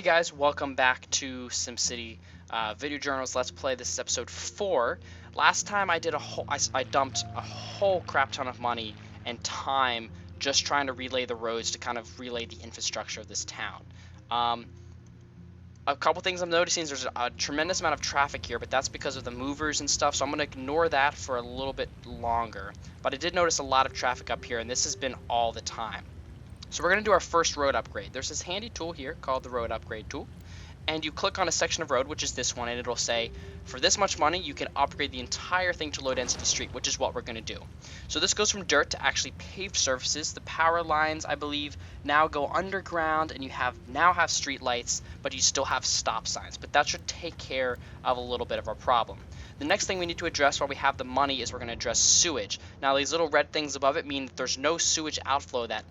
guys, welcome back to SimCity Video Journals Let's Play. This is episode 4. Last time I did I dumped a whole crap ton of money and time just trying to relay the roads to kind of relay the infrastructure of this town. A couple things I'm noticing is there's a tremendous amount of traffic here, but that's because of the movers and stuff, so I'm going to ignore that for a little bit longer. But I did notice a lot of traffic up here, and this has been all the time. So we're going to do our first road upgrade. There's this handy tool here called the road upgrade tool. And you click on a section of road, which is this one, and it'll say, for this much money, you can upgrade the entire thing to low density street, which is what we're going to do. So this goes from dirt to actually paved surfaces. The power lines, I believe, now go underground, and you now have street lights, but you still have stop signs. But that should take care of a little bit of our problem. The next thing we need to address while we have the money is we're going to address sewage. Now these little red things above it mean that there's no sewage outflow. That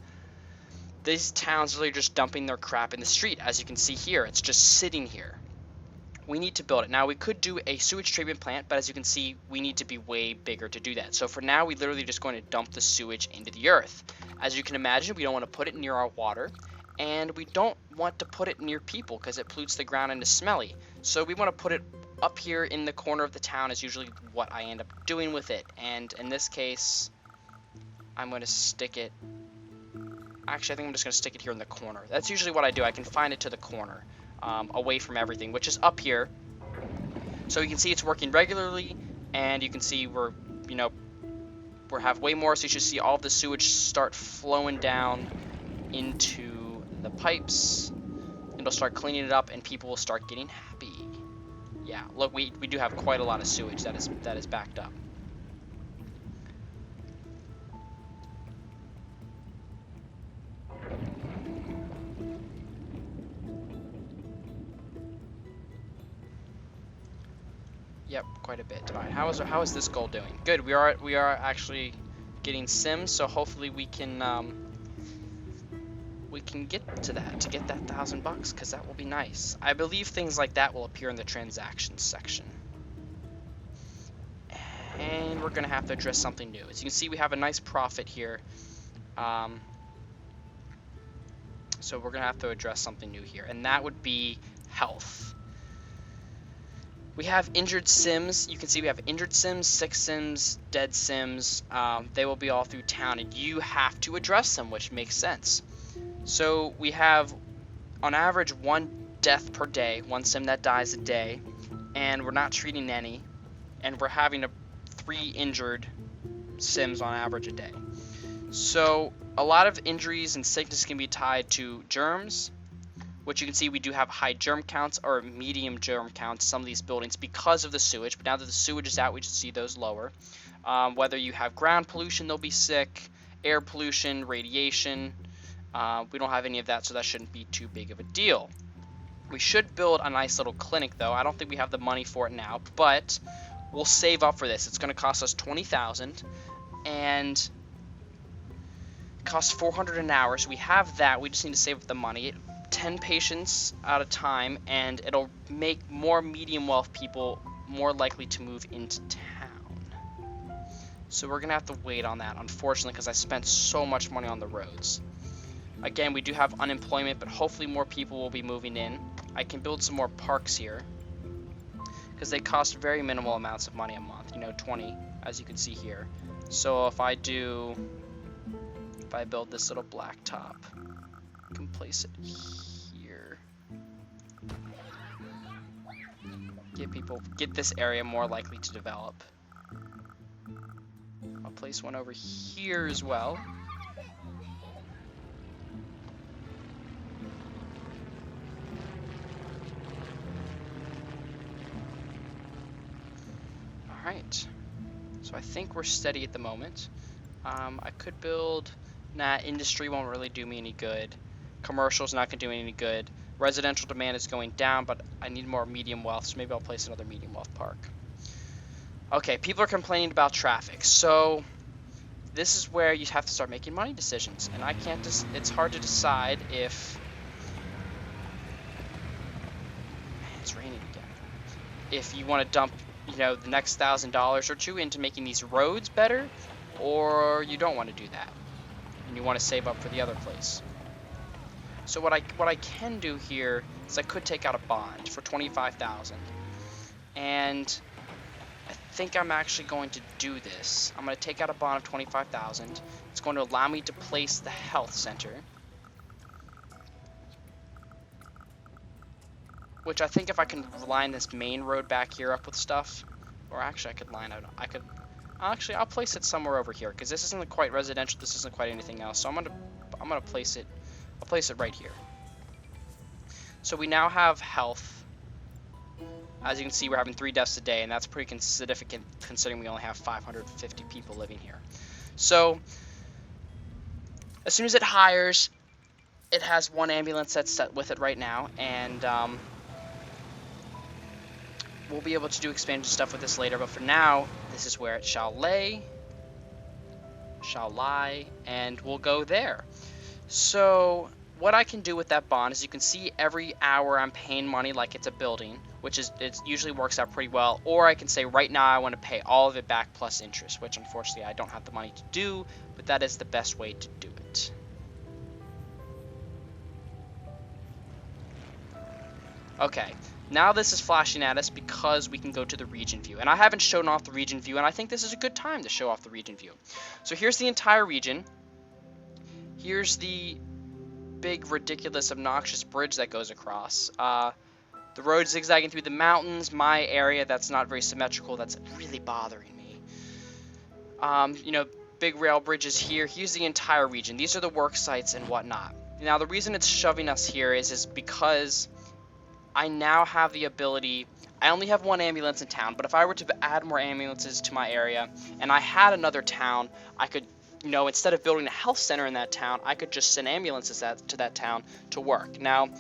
these towns are really just dumping their crap in the street. As you can see here, it's just sitting here. We need to build it. Now, we could do a sewage treatment plant, but as you can see, we need to be way bigger to do that. So for now, we literally just going to dump the sewage into the earth. As you can imagine, we don't want to put it near our water, and we don't want to put it near people because it pollutes the ground and is smelly. So we want to put it up here in the corner of the town is usually what I end up doing with it. And in this case, I'm going to stick it... Actually, I think I'm just going to stick it here in the corner. That's usually what I do. I confine it to the corner, away from everything, which is up here. So you can see it's working regularly, and you can see we have way more, so you should see all of the sewage start flowing down into the pipes. It'll start cleaning it up, and people will start getting happy. Yeah, look, we do have quite a lot of sewage that is backed up. Yep, quite a bit. Alright, how is this goal doing? Good. We are actually getting sims, so hopefully we can get to that, to get that $1,000, because that will be nice. I believe things like that will appear in the transactions section. And we're gonna have to address something new. As you can see, we have a nice profit here. So we're gonna have to address something new here, and that would be health. We have injured sims. You can see we have injured sims, sick sims, dead sims. They will be all through town, and you have to address them, which makes sense. So we have, on average, 1 death per day, 1 sim that dies a day, and we're not treating any, and we're having 3 injured sims on average a day. So a lot of injuries and sickness can be tied to germs, which you can see we do have high germ counts or medium germ counts in some of these buildings because of the sewage, but now that the sewage is out, we just see those lower. Whether you have ground pollution, they'll be sick, air pollution, radiation. We don't have any of that, so that shouldn't be too big of a deal. We should build a nice little clinic, though. I don't think we have the money for it now, but we'll save up for this. It's going to cost us $20,000, and it costs $400 an hour, so we have that. We just need to save up the money. 10 patients at a time, and it'll make more medium wealth people more likely to move into town. So we're gonna have to wait on that, unfortunately, because I spent so much money on the roads. Again, we do have unemployment, but hopefully more people will be moving in. I can build some more parks here because they cost very minimal amounts of money a month, 20, as you can see here. So if I build this little blacktop, I can place it here. Get this area more likely to develop. I'll place one over here as well. Alright. So I think we're steady at the moment. I could build... Nah, industry won't really do me any good. Commercial's not going to do any good. Residential demand is going down, but I need more medium wealth, so maybe I'll place another medium wealth park. Okay, people are complaining about traffic, so this is where you have to start making money decisions, and I can't it's hard to decide if... Man, it's raining again. If you want to dump, the next $1,000 or two into making these roads better, or you don't want to do that, and you want to save up for the other place. So what I can do here is I could take out a bond for 25,000, and I think I'm actually going to do this. I'm going to take out a bond of 25,000. It's going to allow me to place the health center, which I think if I can line this main road back here up with stuff, or actually I could line out, actually I'll place it somewhere over here, because this isn't quite residential, this isn't quite anything else, so I'm gonna place it, I'll place it right here. So we now have health. As you can see, we're having 3 deaths a day, and that's pretty significant considering we only have 550 people living here. So as soon as it hires, it has 1 ambulance that's set with it right now, and we'll be able to do expansion stuff with this later, but for now, this is where it shall lie, and we'll go there. So what I can do with that bond is, you can see every hour I'm paying money like it's a building, which is, it usually works out pretty well, or I can say right now I want to pay all of it back plus interest, which unfortunately I don't have the money to do, but that is the best way to do it. Okay, now this is flashing at us because we can go to the region view, and I haven't shown off the region view, and I think this is a good time to show off the region view. So here's the entire region. Here's the big, ridiculous, obnoxious bridge that goes across. The road zigzagging through the mountains, my area that's not very symmetrical, that's really bothering me. You know, big rail bridges here. Here's the entire region. These are the work sites and whatnot. Now, the reason it's shoving us here is because I now have the ability, I only have 1 ambulance in town, but if I were to add more ambulances to my area, and I had another town, I could, you know, instead of building a health center in that town, I could just send ambulances to that town to work. Now,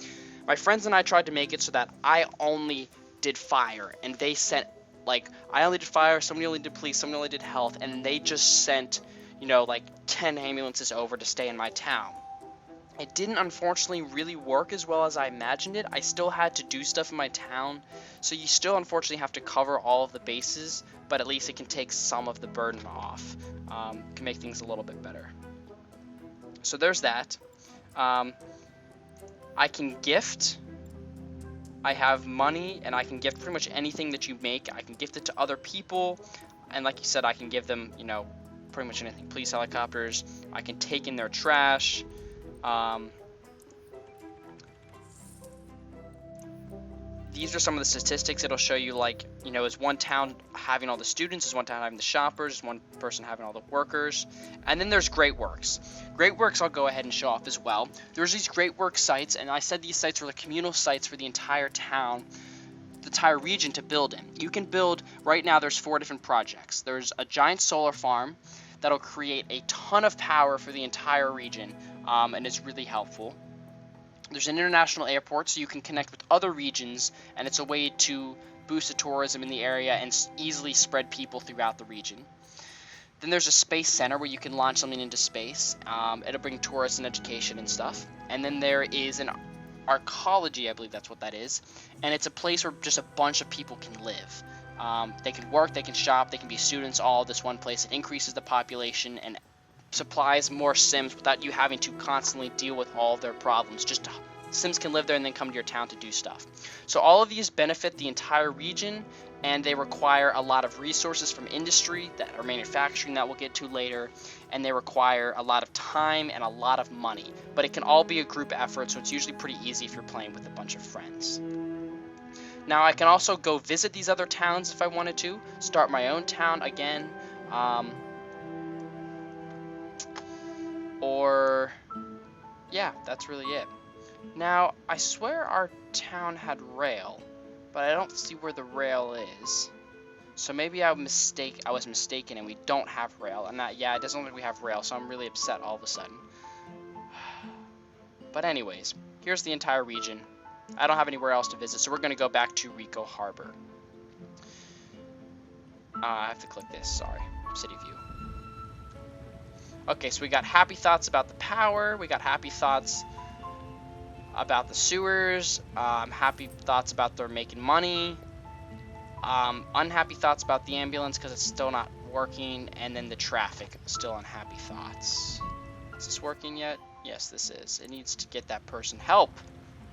my friends and I tried to make it so that I only did fire, and they sent, like, I only did fire, somebody only did police, somebody only did health, and they just sent, you know, like 10 ambulances over to stay in my town. It didn't, unfortunately, really work as well as I imagined it. I still had to do stuff in my town, so you still, unfortunately, have to cover all of the bases, but at least it can take some of the burden off. Can make things a little bit better. So there's that. I can gift. I have money, and I can gift pretty much anything that you make. I can gift it to other people, and like you said, I can give them, you know, pretty much anything. Police helicopters. I can take in their trash. These are some of the statistics. It'll show you, like, you know, is one town having all the students, is one town having the shoppers, is one person having all the workers, and then there's Great Works. Great Works I'll go ahead and show off as well. There's these Great Works sites, and I said these sites are the communal sites for the entire town, the entire region to build in. You can build, right now there's 4 different projects. There's a giant solar farm that'll create a ton of power for the entire region, and it's really helpful. There's an international airport, so you can connect with other regions, and it's a way to boost the tourism in the area and easily spread people throughout the region. Then there's a space center where you can launch something into space. It'll bring tourists and education and stuff. And then there is an arcology, I believe that's what that is, and it's a place where just a bunch of people can live. They can work, they can shop, they can be students, all at this one place. It increases the population and supplies more Sims without you having to constantly deal with all of their problems. Just Sims can live there and then come to your town to do stuff. So all of these benefit the entire region, and they require a lot of resources from industry that are manufacturing that we'll get to later, and they require a lot of time and a lot of money. But it can all be a group effort, so it's usually pretty easy if you're playing with a bunch of friends. Now I can also go visit these other towns if I wanted to, start my own town again, or yeah, that's really it. Now, I swear our town had rail, but I don't see where the rail is. So maybe I was mistaken and we don't have rail. And yeah, it doesn't look like we have rail, so I'm really upset all of a sudden. But anyways, here's the entire region. I don't have anywhere else to visit, so we're going to go back to Rico Harbor. I have to click this, sorry. City view. Okay, so we got happy thoughts about the power, we got happy thoughts about the sewers, happy thoughts about they're making money, unhappy thoughts about the ambulance because it's still not working, and then the traffic, still unhappy thoughts. Is this working yet? Yes, this is. It needs to get that person help.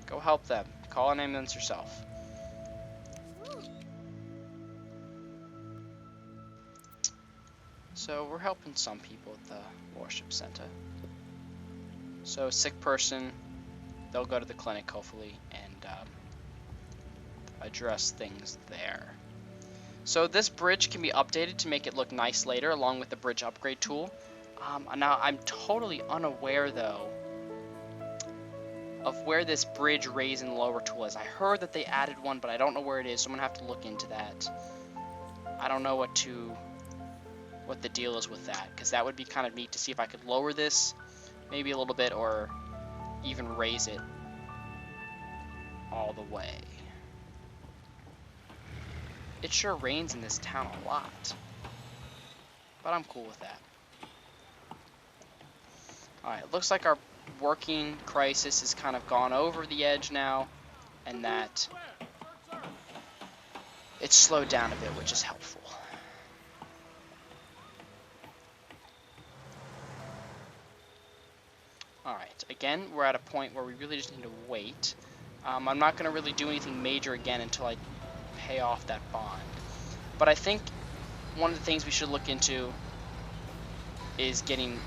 Go help them. Call an ambulance yourself. So we're helping some people at the worship center. So sick person, they'll go to the clinic hopefully and address things there. So this bridge can be updated to make it look nice later, along with the bridge upgrade tool. Now I'm totally unaware though of where this bridge raise and lower tool is. I heard that they added one, but I don't know where it is, so I'm gonna have to look into that. I don't know what the deal is with that, because that would be kind of neat to see if I could lower this maybe a little bit or even raise it all the way. It sure rains in this town a lot, but I'm cool with that. Alright, it looks like our working crisis has kind of gone over the edge now, and that it's slowed down a bit, which is helpful. Alright, again, we're at a point where we really just need to wait. I'm not going to really do anything major again until I pay off that bond. But I think one of the things we should look into is getting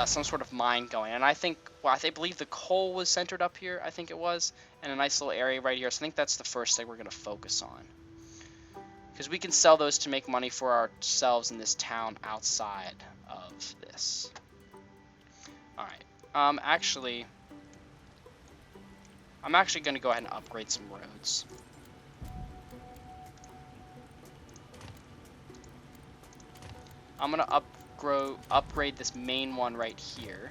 some sort of mine going. And I think, well, I believe the coal was centered up here, I think it was, and a nice little area right here. So I think that's the first thing we're going to focus on. Because we can sell those to make money for ourselves in this town outside of this. Alright. I'm actually going to go ahead and upgrade some roads. I'm going to upgrade this main one right here.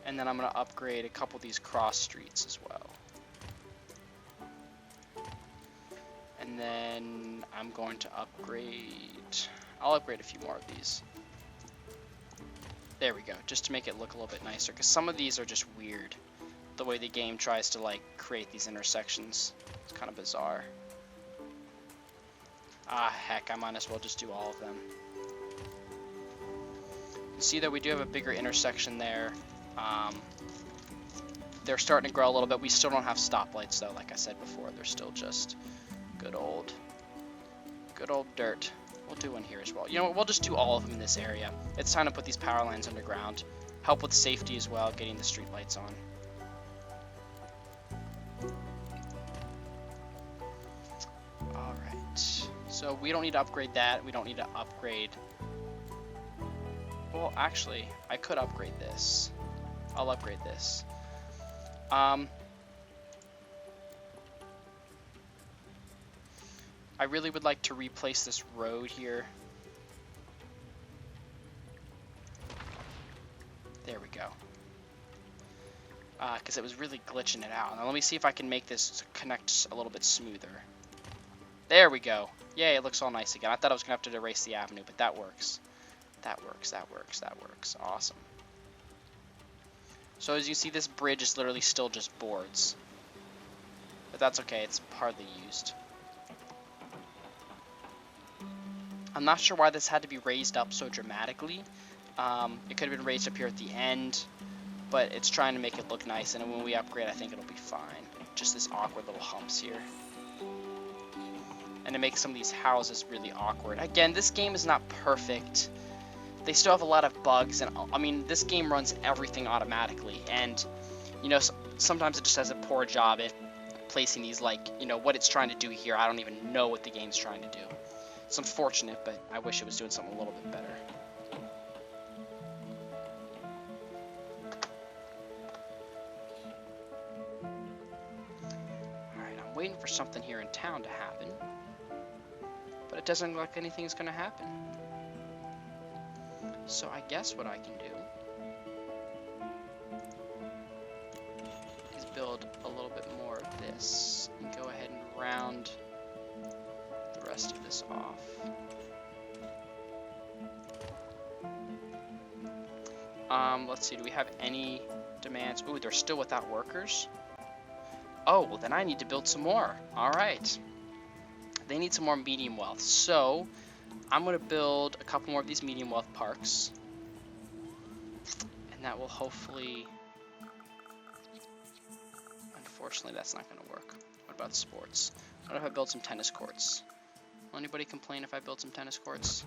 And then I'm going to upgrade a couple of these cross streets as well. And then I'm going to I'll upgrade a few more of these. There we go, just to make it look a little bit nicer, because some of these are just weird. The way the game tries to, like, create these intersections. It's kind of bizarre. Ah, heck, I might as well just do all of them. You see that we do have a bigger intersection there. They're starting to grow a little bit. We still don't have stoplights, though, like I said before. They're still just good old dirt. We'll do one here as well. You know what, we'll just do all of them in this area. It's time to put these power lines underground. Help with safety as well, getting the street lights on. Alright. So we don't need to upgrade that. We don't need to upgrade... Well, actually, I could upgrade this. I'll upgrade this. I really would like to replace this road here. There we go. Because it was really glitching it out. Now let me see if I can make this connect a little bit smoother. There we go. Yay, it looks all nice again. I thought I was going to have to erase the avenue, but that works. That works, that works, that works. Awesome. So as you see, this bridge is literally still just boards. But that's okay, it's hardly used. I'm not sure why this had to be raised up so dramatically. It could have been raised up here at the end, but it's trying to make it look nice, and when we upgrade, I think it'll be fine. Just this awkward little humps here. And it makes some of these houses really awkward. Again, this game is not perfect. They still have a lot of bugs, and I mean, this game runs everything automatically, and, you know, sometimes it just has a poor job at placing these, like, you know, what it's trying to do here. I don't even know what the game's trying to do. It's unfortunate, but I wish it was doing something a little bit better. Alright, I'm waiting for something here in town to happen. But it doesn't look like anything's going to happen. So I guess what I can do is build a little bit more of this and go ahead and round the rest of this off. Let's see, do we have any demands? Ooh, they're still without workers? Oh, well then I need to build some more. Alright. They need some more medium wealth. So, I'm going to build a couple more of these medium wealth parks. And And that will hopefully... Unfortunately, that's not going to work. What about sports? What if I build some tennis courts? Will anybody complain if I build some tennis courts?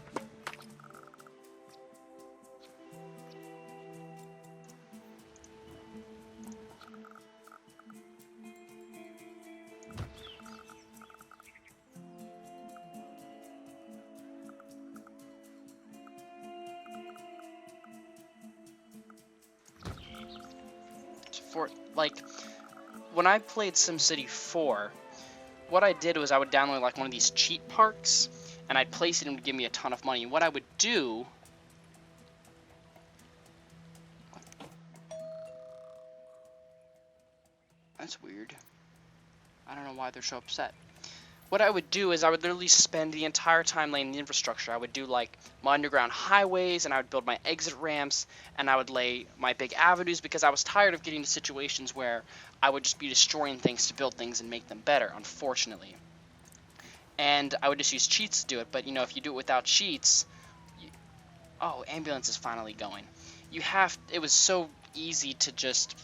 For, like, when I played SimCity 4, what I did was I would download like one of these cheat parks, and I'd place it and it would give me a ton of money. And what I would do... That's weird. I don't know why they're so upset. What I would do is I would literally spend the entire time laying the infrastructure. I would do like my underground highways, and I would build my exit ramps, and I would lay my big avenues, because I was tired of getting to situations where I would just be destroying things to build things and make them better, unfortunately. And I would just use cheats to do it, but you know, if you do it without cheats... Oh, ambulance is finally going. It was so easy to just...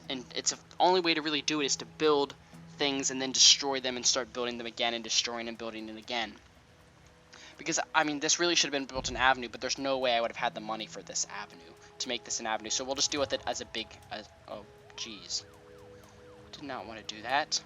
And it's the only way to really do it is to build things and then destroy them and start building them again and destroying and building it again. Because, I mean, this really should have been built an avenue, but there's no way I would have had the money for this avenue, to make this an avenue. So we'll just deal with it as a big... oh, jeez. Did not want to do that.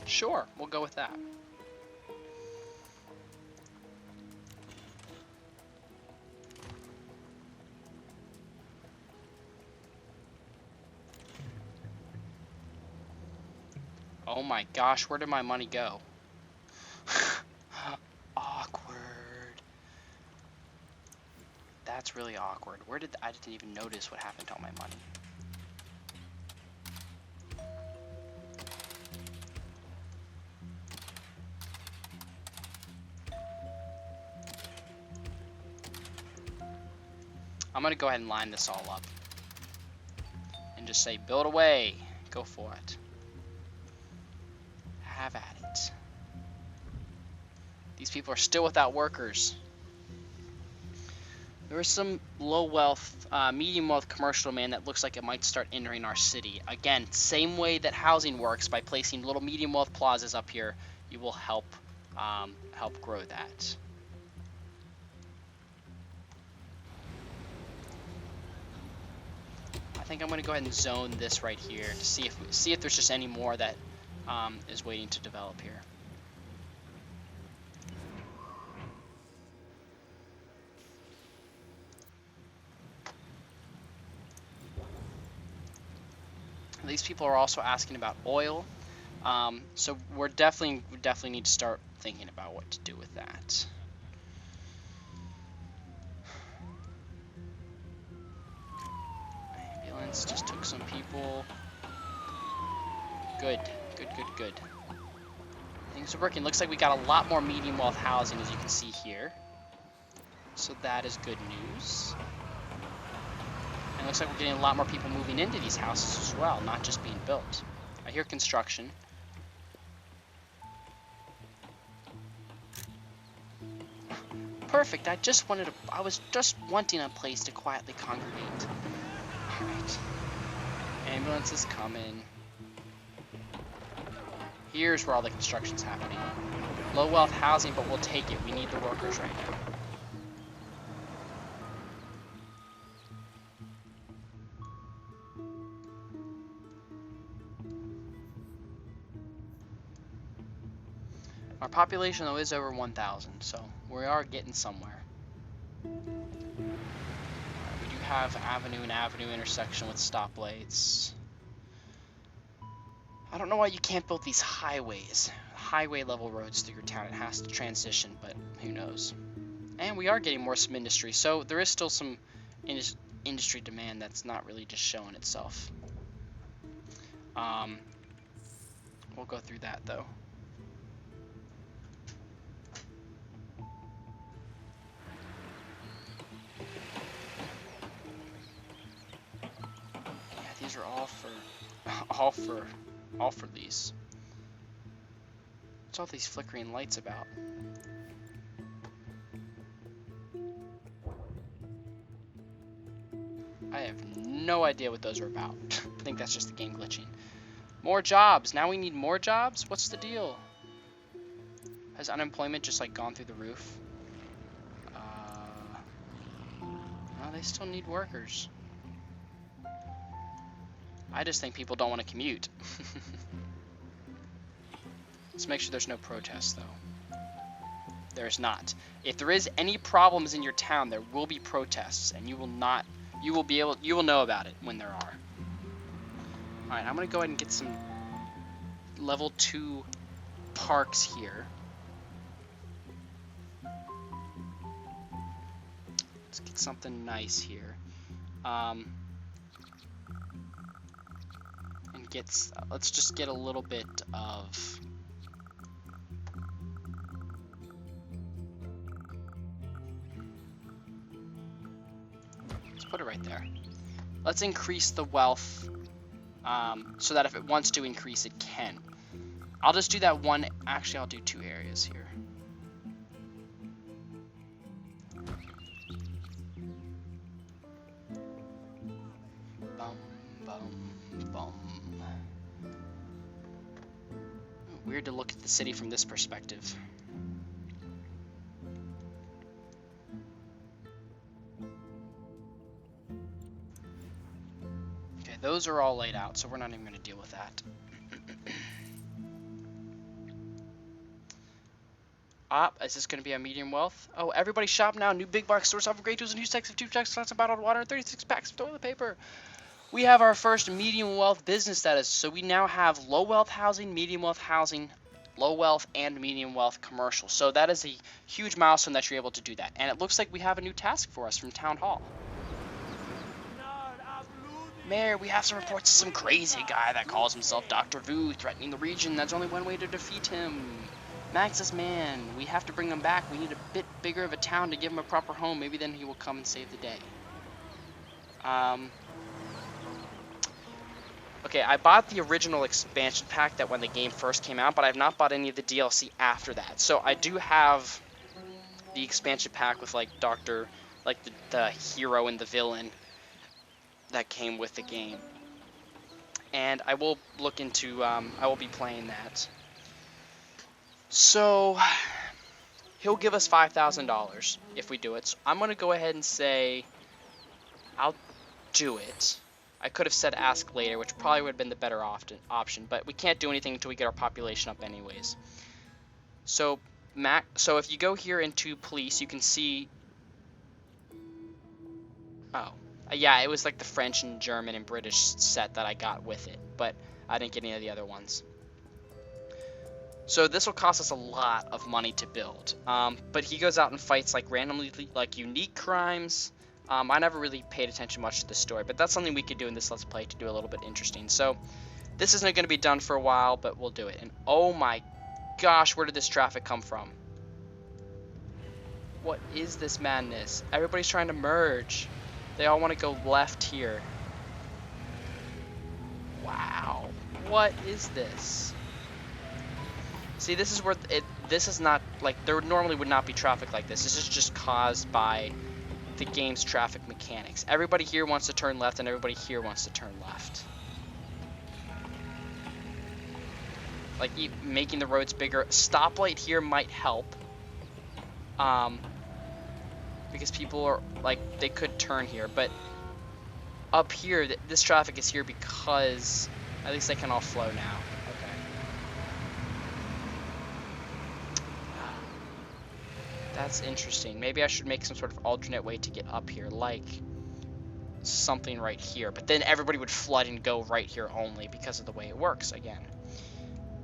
Sure, we'll go with that. Oh my gosh, where did my money go? Awkward. That's really awkward. I didn't even notice what happened to all my money. I'm gonna go ahead and line this all up and just say build away. Go for it. Have at it. These people are still without workers. There is some low wealth, medium wealth commercial demand that looks like it might start entering our city. Again, same way that housing works, by placing little medium wealth plazas up here, you will help grow that. I think I'm going to go ahead and zone this right here to see if there's just any more that is waiting to develop here. These people are also asking about oil, so we definitely need to start thinking about what to do with that. Ambulance just took some people. Good. Things are working. Looks like we got a lot more medium wealth housing, as you can see here. So that is good news. And it looks like we're getting a lot more people moving into these houses as well, not just being built. I hear construction. Perfect. I was just wanting a place to quietly congregate. Alright. Ambulance is coming. Here's where all the construction's happening. Low wealth housing, but we'll take it. We need the workers right now. Our population, though, is over 1,000, so we are getting somewhere. We do have avenue and avenue intersection with stoplights. I don't know why you can't build these highways, highway level roads through your town. It has to transition, but who knows. And we are getting more some industry, so there is still some industry demand that's not really just showing itself. We'll go through that, though. are all for these. What's all these flickering lights about? I have no idea what those are about. I think that's just the game glitching. More jobs. Now we need more jobs? What's the deal? Has unemployment just like gone through the roof? No, they still need workers. I just think people don't want to commute. Let's make sure there's no protests, though. There's not. If there is any problems in your town, there will be protests, and you will know about it when there are. Alright, I'm gonna go ahead and get some level 2 parks here. Let's get something nice here. Let's just get a little bit of put it right there. Let's increase the wealth so that if it wants to increase, it can. I'll just do that one. Actually, I'll do 2 areas here. Bum, bum, bum. Weird to look at the city from this perspective. Those are all laid out, so we're not even going to deal with that. Is this going to be a medium wealth? Oh, everybody shop now. New big box stores offer great tools and huge stacks of tube checks, lots of bottled water, and 36 packs of toilet paper. We have our first medium wealth business status, so we now have low wealth housing, medium wealth housing, low wealth, and medium wealth commercial. So that is a huge milestone that you're able to do that. And it looks like we have a new task for us from Town Hall. Mayor, we have some reports of some crazy guy that calls himself Dr. Vu threatening the region. There's only one way to defeat him. Max's man. We have to bring him back. We need a bit bigger of a town to give him a proper home. Maybe then he will come and save the day. Okay, I bought the original expansion pack that when the game first came out, but I've not bought any of the DLC after that. So I do have the expansion pack with like the hero and the villain that came with the game, and I will look into I will be playing that. So he'll give us $5,000 if we do it, so I'm gonna go ahead and say I'll do it. I could have said ask later, which probably would have been the better option, but we can't do anything until we get our population up anyways. So if you go here into police, you can see yeah, it was like the French and German and British set that I got with it, but I didn't get any of the other ones. So this will cost us a lot of money to build. But he goes out and fights like randomly, like unique crimes. I never really paid attention much to the story, but that's something we could do in this Let's Play to do a little bit interesting. So this isn't going to be done for a while, but we'll do it. And oh my gosh, where did this traffic come from? What is this madness? Everybody's trying to merge. They all want to go left here. Wow. What is this? See, this is where this is not, like, there normally would not be traffic like this. This is just caused by the game's traffic mechanics. Everybody here wants to turn left, and everybody here wants to turn left. Like, making the roads bigger. Stoplight here might help. Because people are, like, they could turn here, but up here, this traffic is here because at least they can all flow now. Okay. That's interesting. Maybe I should make some sort of alternate way to get up here, like something right here, but then everybody would flood and go right here only because of the way it works again.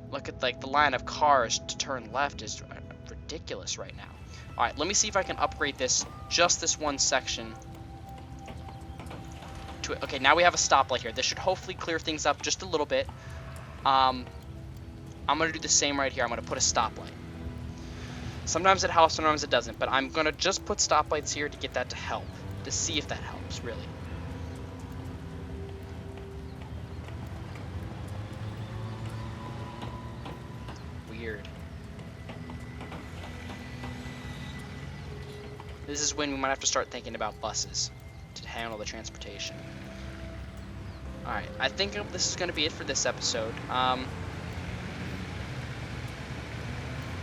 Look at, like, the line of cars to turn left is ridiculous right now. Alright, let me see if I can upgrade this, just this one section. Okay, now we have a stoplight here. This should hopefully clear things up just a little bit. I'm going to do the same right here. I'm going to put a stoplight. Sometimes it helps, sometimes it doesn't, but I'm going to just put stoplights here to get that to help, to see if that helps, really. weird. This is when we might have to start thinking about buses to handle the transportation. Alright, I think this is going to be it for this episode.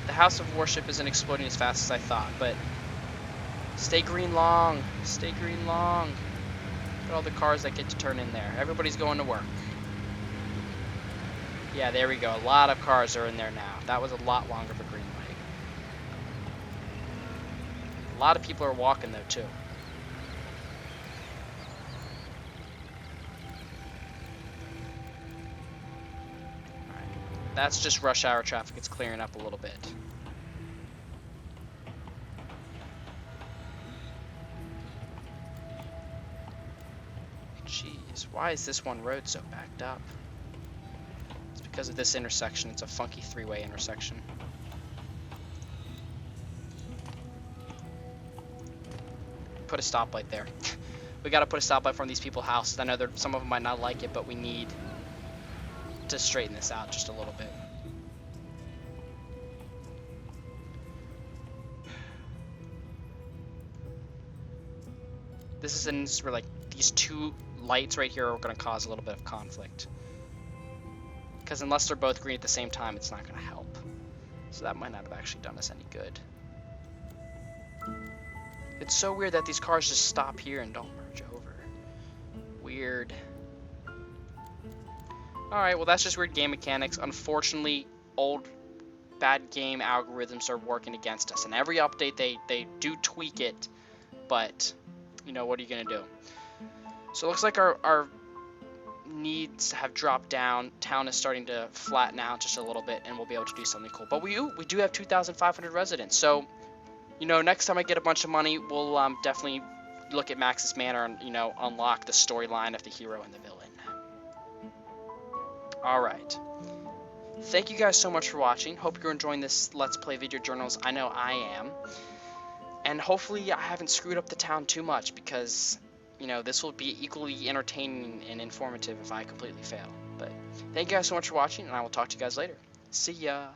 The House of Worship isn't exploding as fast as I thought, but stay green long. Stay green long. Look at all the cars that get to turn in there. Everybody's going to work. Yeah, there we go. A lot of cars are in there now. That was a lot longer of a green light. A lot of people are walking, though, too. That's just rush hour traffic. It's clearing up a little bit. Jeez, why is this one road so backed up? It's because of this intersection. It's a funky three-way intersection. Put a stoplight there. We gotta put a stoplight from these people's houses. I know some of them might not like it, but we need to straighten this out just a little bit. This is where, like, these two lights right here are going to cause a little bit of conflict. Because unless they're both green at the same time, it's not going to help. So that might not have actually done us any good. It's so weird that these cars just stop here and don't merge over. Weird. Alright, well that's just weird game mechanics. Unfortunately, old bad game algorithms are working against us. And every update, they do tweak it, but, you know, what are you going to do? So it looks like our needs have dropped down. Town is starting to flatten out just a little bit, and we'll be able to do something cool. But we do have 2,500 residents, so, you know, next time I get a bunch of money, we'll definitely look at Max's Manor and, you know, unlock the storyline of the hero and the villain. Alright. Thank you guys so much for watching. Hope you're enjoying this Let's Play video journals. I know I am. And hopefully I haven't screwed up the town too much, because, you know, this will be equally entertaining and informative if I completely fail. But thank you guys so much for watching, and I will talk to you guys later. See ya!